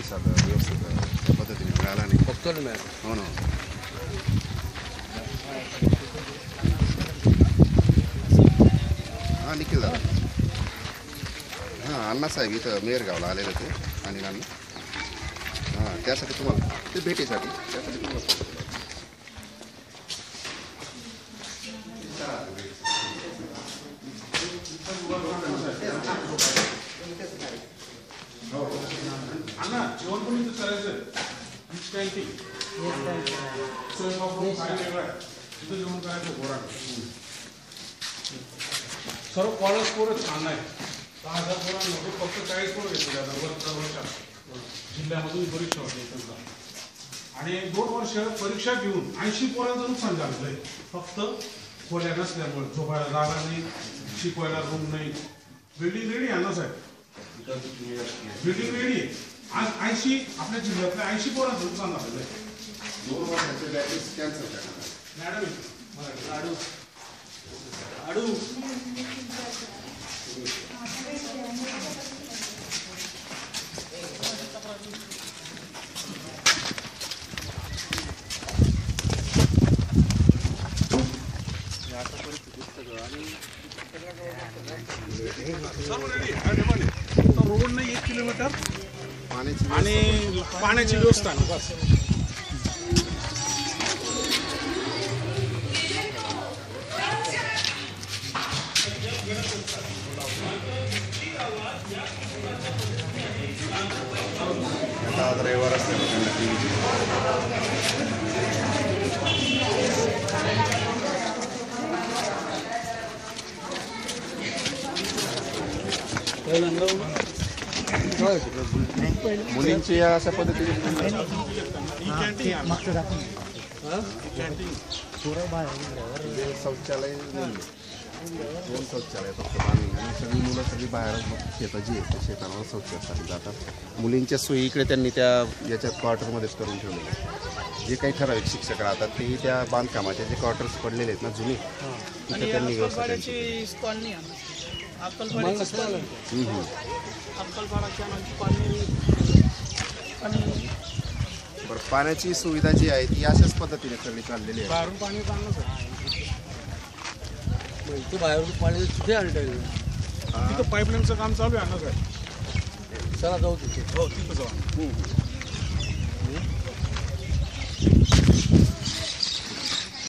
प्रतिसाद व्यवस्थित त्या पद्धतीने मिळाला नाही. फक्त मिळाला. हो ना. हां निखिल दादा. हां अण्णासाहेब इथं मेहरगावला आलेले होते आणि हां त्यासाठी तुम्हाला ते भेटीसाठी त्यासाठी तुम्हाला अण्णा जेवण पण इथं करायचं कॅन्टीन स्वयंपाक काय वेगळा आहे तिथं जेवण करायचं पोरांना. सर्व कॉलेज पोरं छान आहे. 6,000 पोरांमध्ये फक्त 40 पोरं घेतले वर्षात जिल्ह्यामधून परीक्षा होते समजा आणि 2 वर्ष परीक्षा घेऊन 80 पोरांचं नुकसान झालेलं आहे. फक्त खोल्या नसल्यामुळे झोपायला जागा नाही, शिकवायला रूम नाही. बिल्डिंग रेडी आहे ना साहेब, बिल्डिंग रेडी आहे. आज 80 आपल्या जिल्ह्यातल्या 80 पोरांचं नुकसान झालेलं आहे. 2 वर्षाचे बॅचेस कॅन्सल करणार. मॅडम आडू आडू रोड नाही 1 किलोमीटर आणि पाण्याची व्यवस्था नाही बस. आता रविवार असल्यामुळे मुलींची अशा पद्धतीने शौचालय 2 शौचालय फक्त बांधून आणि सगळी मुलं सगळी बाहेर शेतं जी आहेत त्या शेतांवर शौचासाठी जातात. मुलींच्या सोयी इकडे त्यांनी त्या याच्यात क्वार्टरमध्येच करून ठेवले. जे काही ठराविक शिक्षक राहतात तेही त्या बांधकामाचे जे क्वार्टर्स पडलेले आहेत ना जुने तिथे त्यांनी व्यवस्था बरं. पाण्याची सुविधा जी आहे ती अशाच पद्धतीने सगळी चाललेली आहे. बाहेरून पाणी इथं बाहेरून पाणी कुठे आणलं? तिथं पाईपलाईनचं काम चालू आहे ना साहेब. चला जाऊ तिथे. हो तिथं जाऊ.